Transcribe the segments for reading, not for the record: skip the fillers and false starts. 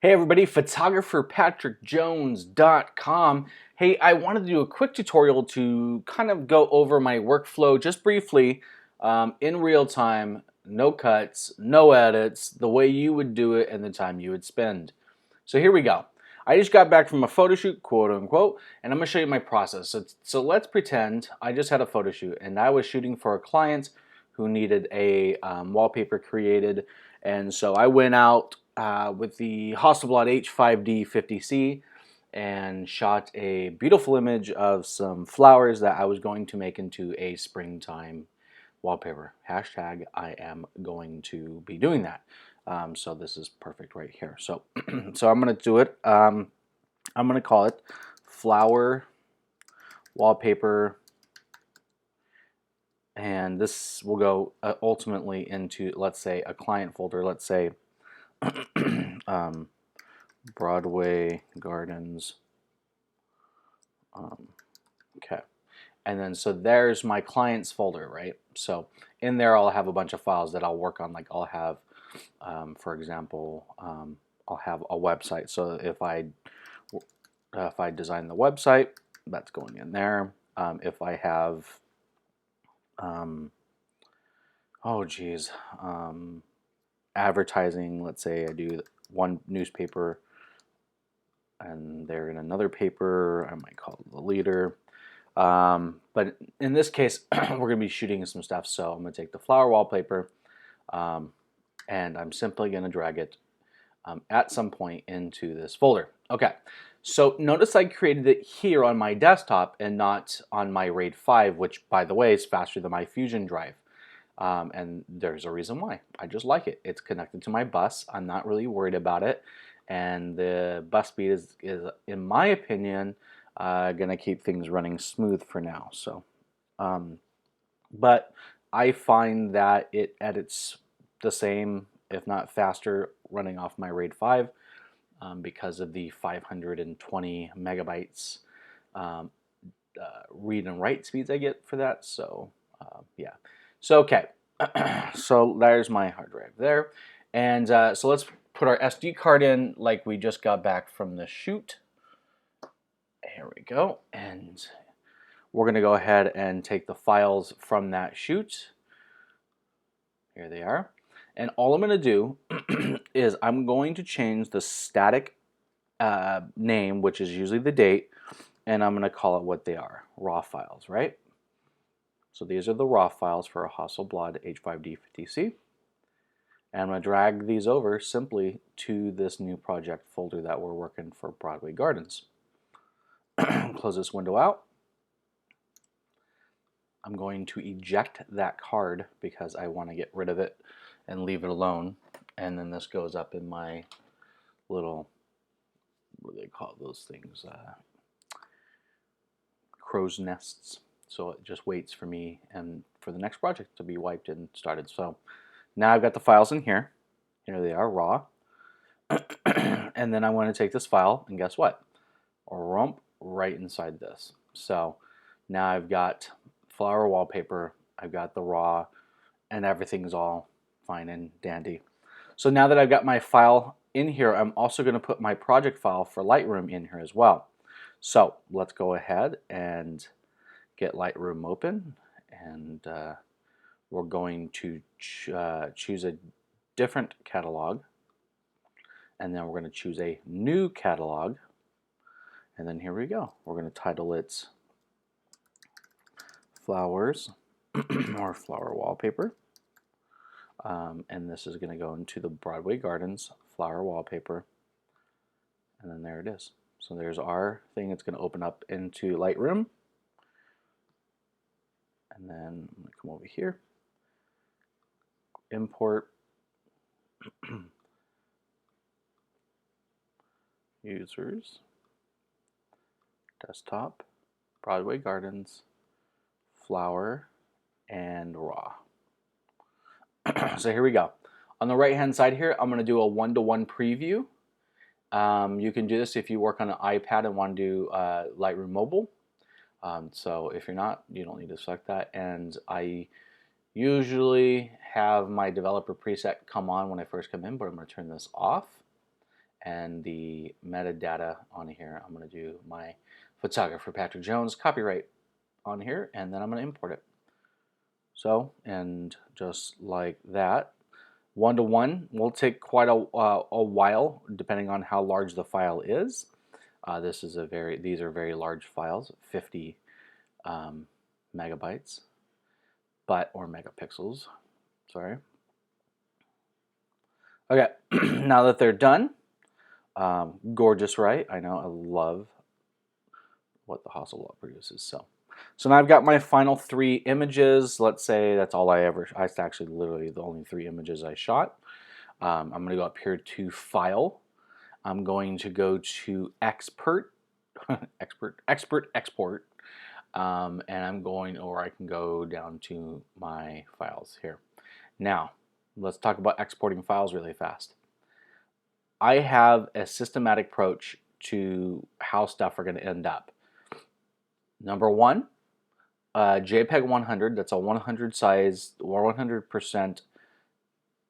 Hey everybody, photographerpatrickjones.com. Hey, I wanted to do a quick tutorial to kind of go over my workflow just briefly in real time, no cuts, no edits, the way you would do it and the time you would spend. So here we go. I just got back from a photo shoot, quote unquote, and I'm going to show you my process. So let's pretend I just had a photo shoot and I was shooting for a client who needed a wallpaper created, and so I went out with the Hasselblad H5D 50C and shot a beautiful image of some flowers that I was going to make into a springtime wallpaper. Hashtag I am going to be doing that. So this is perfect right here. So, so I'm going to do it. I'm going to call it flower wallpaper, and this will go ultimately into, let's say, a client folder. Let's say Broadway Gardens. Okay. And then so there's my clients folder, right? So in there I'll have a bunch of files that I'll work on. Like I'll have, for example, I'll have a website. So if I design the website, that's going in there. If I have, oh geez, advertising, let's say I do one newspaper and they're in another paper, I might call it the leader. But in this case, we're going to be shooting some stuff. So I'm going to take the flower wallpaper and I'm simply going to drag it at some point into this folder. Okay, so notice I created it here on my desktop and not on my RAID 5, which by the way is faster than my Fusion drive. And there's a reason why. I just like it. It's connected to my bus. I'm not really worried about it. And the bus speed is in my opinion, going to keep things running smooth for now. So, but I find that it edits the same, if not faster, running off my RAID 5 because of the 520 megabytes read and write speeds I get for that. So, yeah. So, okay. So there's my hard drive there. And so let's put our SD card in like we just got back from the shoot. Here we go. And we're going to go ahead and take the files from that shoot. Here they are. And all I'm going to do is I'm going to change the static name, which is usually the date, and I'm going to call it what they are, raw files, right? So these are the raw files for a Hasselblad H5D 50C. And I'm going to drag these over simply to this new project folder that we're working for Broadway Gardens. Close this window out. I'm going to eject that card because I want to get rid of it and leave it alone. And then this goes up in my little, what do they call those things? Crow's nests. So it just waits for me and for the next project to be wiped and started. So now I've got the files in here. Here they are, raw. And then I want to take this file and guess what? Rump right inside this. So now I've got flower wallpaper, I've got the raw, and everything's all fine and dandy. So now that I've got my file in here, I'm also going to put my project file for Lightroom in here as well. So let's go ahead and get Lightroom open, and we're going to choose a different catalog, and then we're going to choose a new catalog, and then here we go. We're going to title it Flowers or Flower Wallpaper, and this is going to go into the Broadway Gardens Flower Wallpaper, and then there it is. So there's our thing. It's going to open up into Lightroom, and then I'm going to come over here, import users, desktop, Broadway Gardens, flower, and raw. So here we go. On the right hand side here, I'm going to do a one-to-one preview. You can do this if you work on an iPad and want to do Lightroom Mobile. So if you're not, you don't need to select that. And I usually have my developer preset come on when I first come in, but I'm going to turn this off. and the metadata on here. I'm going to do my photographer Patrick Jones copyright on here, and then I'm going to import it. So, and just like that, one-to-one will take quite a while depending on how large the file is. These are very large files, 50 megabytes, or megapixels. Sorry. Okay, now that they're done, gorgeous, right? I know, I love what the Hasselblad produces. So now I've got my final 3 images. Let's say that's all it's actually literally the only 3 images I shot. I'm going to go up here to File. I'm going to go to Export, Export, and or I can go down to my files here. Now, let's talk about exporting files really fast. I have a systematic approach to how stuff are going to end up. Number one, JPEG 100, that's a 100 size, or 100%,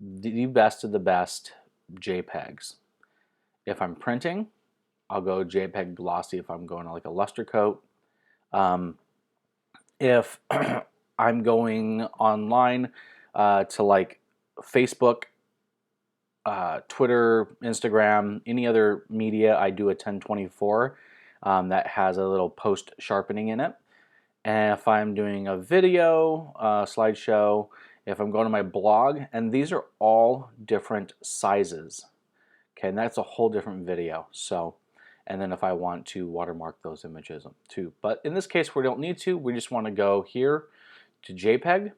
the best of the best JPEGs. If I'm printing, I'll go JPEG glossy if I'm going like a luster coat. If I'm going online to like Facebook, Twitter, Instagram, any other media, I do a 1024 that has a little post sharpening in it. And if I'm doing a video, slideshow, if I'm going to my blog, and these are all different sizes. Okay, and that's a whole different video. So, and then if I want to watermark those images too. But in this case, we don't need to. We just want to go here to JPEG.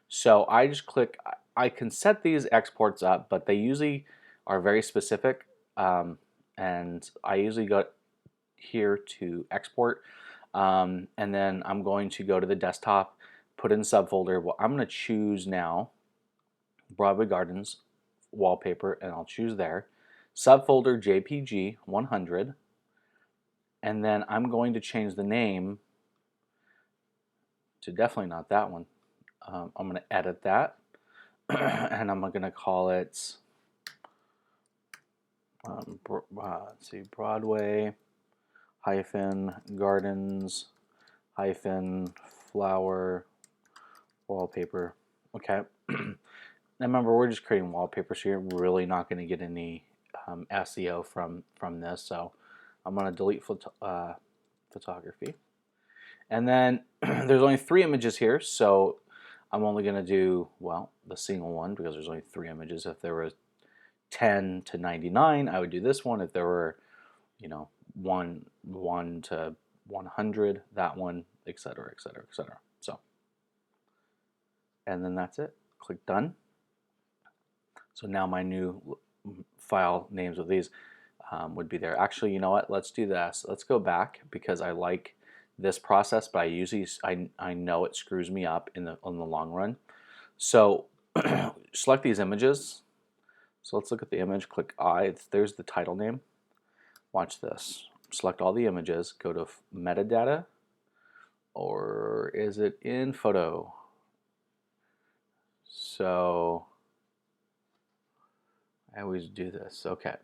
So I just click, I can set these exports up, but they usually are very specific. And I usually go here to export. And then I'm going to go to the desktop, put in subfolder. Well, I'm going to choose now Broadway Gardens wallpaper, and I'll choose there. Subfolder JPG 100. And then I'm going to change the name to definitely not that one. I'm going to edit that. And I'm going to call it, let's see, Broadway Gardens flower wallpaper. Okay. Now remember, we're just creating wallpapers here. We're really not going to get any SEO from this, so I'm going to delete photography. And then there's only 3 images here, so I'm only going to do, well, the single one because there's only 3 images. If there was 10 to 99, I would do this one. If there were, 1 to 100, that one, etc., etc., etc. So, and then that's it. Click done. So now my new file names of these would be there. Actually, you know what? Let's do this. Let's go back because I like this process, but I know it screws me up in the long run. So select these images. So let's look at the image. Click I. There's the title name. Watch this. Select all the images. Go to metadata, or is it in photo? So I always do this. Okay.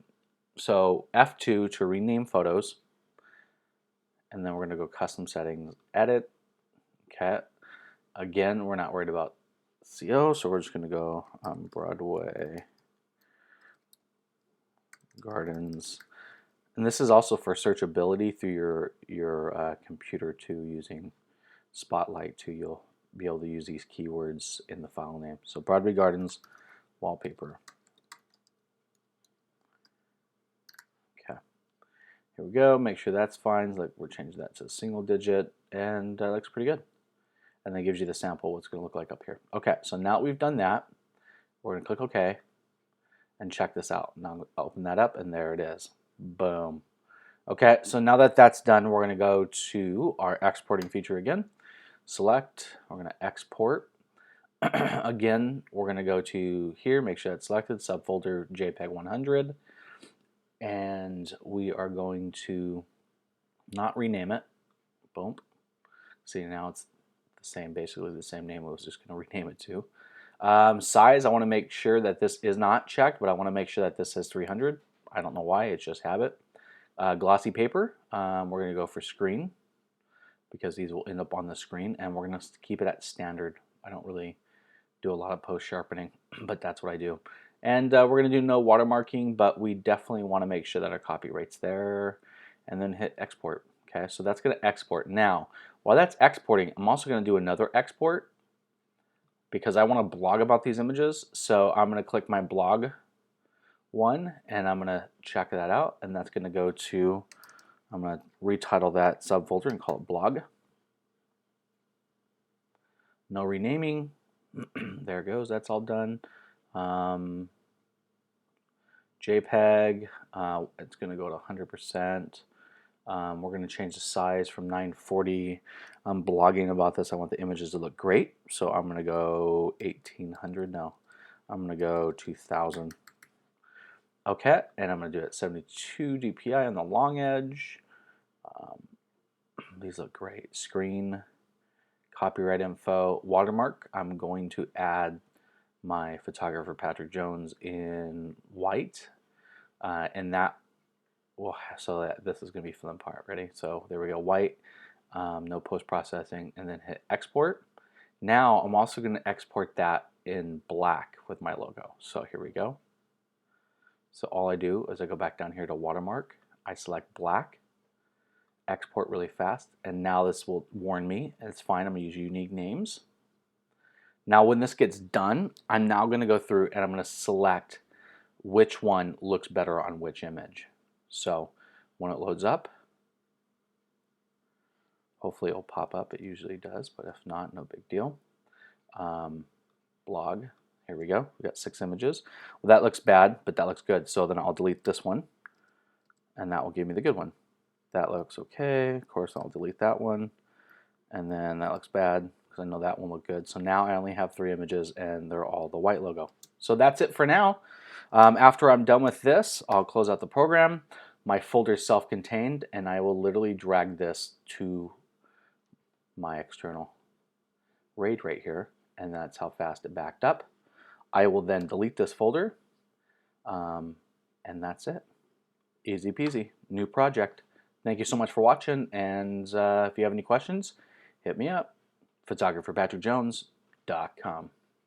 So F2 to rename photos. And then we're going to go custom settings, edit. Okay. Again, we're not worried about CO, so we're just going to go Broadway Gardens. And this is also for searchability through your computer too, using Spotlight too. You'll be able to use these keywords in the file name. So Broadway Gardens wallpaper. Okay. Here we go. Make sure that's fine. Like we're changing that to a single digit, and that looks pretty good. And then it gives you the sample what it's going to look like up here. Okay, so now that we've done that, we're going to click OK and check this out. Now I'll open that up, and there it is. Boom. Okay, so now that that's done, we're going to go to our exporting feature again. Select, we're going to export. Again, we're going to go to here, make sure that's selected, subfolder JPEG 100. And we are going to not rename it. Boom. See, now it's the same, basically the same name I was just going to rename it to. Size, I want to make sure that this is not checked, but I want to make sure that this says 300. I don't know why, it's just habit. Glossy paper, we're going to go for screen because these will end up on the screen, and we're going to keep it at standard. I don't really do a lot of post sharpening, but that's what I do. And we're going to do no watermarking, but we definitely want to make sure that our copyright's there, and then hit export. Okay, so that's going to export. Now, while that's exporting, I'm also going to do another export because I want to blog about these images. So I'm going to click my blog one, and I'm going to check that out, and that's going to go to, I'm going to retitle that subfolder and call it blog. No renaming. There it goes, that's all done. JPEG, it's going to go to 100%. We're going to change the size from 940. I'm blogging about this. I want the images to look great, so I'm going to go 1800. No, I'm going to go 2000. Okay, and I'm going to do it 72 DPI on the long edge. These look great. Screen, copyright info, watermark. I'm going to add my photographer Patrick Jones in white, and that will, so that this is going to be for the part. Ready? So there we go, white, no post-processing, and then hit export. Now I'm also going to export that in black with my logo. So here we go. So all I do is I go back down here to watermark, I select black, export really fast, and now this will warn me, it's fine, I'm going to use unique names. Now when this gets done, I'm now going to go through and I'm going to select which one looks better on which image. So when it loads up, hopefully it'll pop up, it usually does, but if not, no big deal. Blog, here we go, we got 6 images. Well, that looks bad, but that looks good, so then I'll delete this one, and that will give me the good one. That looks okay, of course I'll delete that one, and then that looks bad, because I know that one looked good. So now I only have 3 images, and they're all the white logo. So that's it for now. After I'm done with this, I'll close out the program. My folder is self-contained, and I will literally drag this to my external RAID right here, and that's how fast it backed up. I will then delete this folder, and that's it. Easy peasy, new project. Thank you so much for watching, and if you have any questions, hit me up, photographerpatrickjones.com.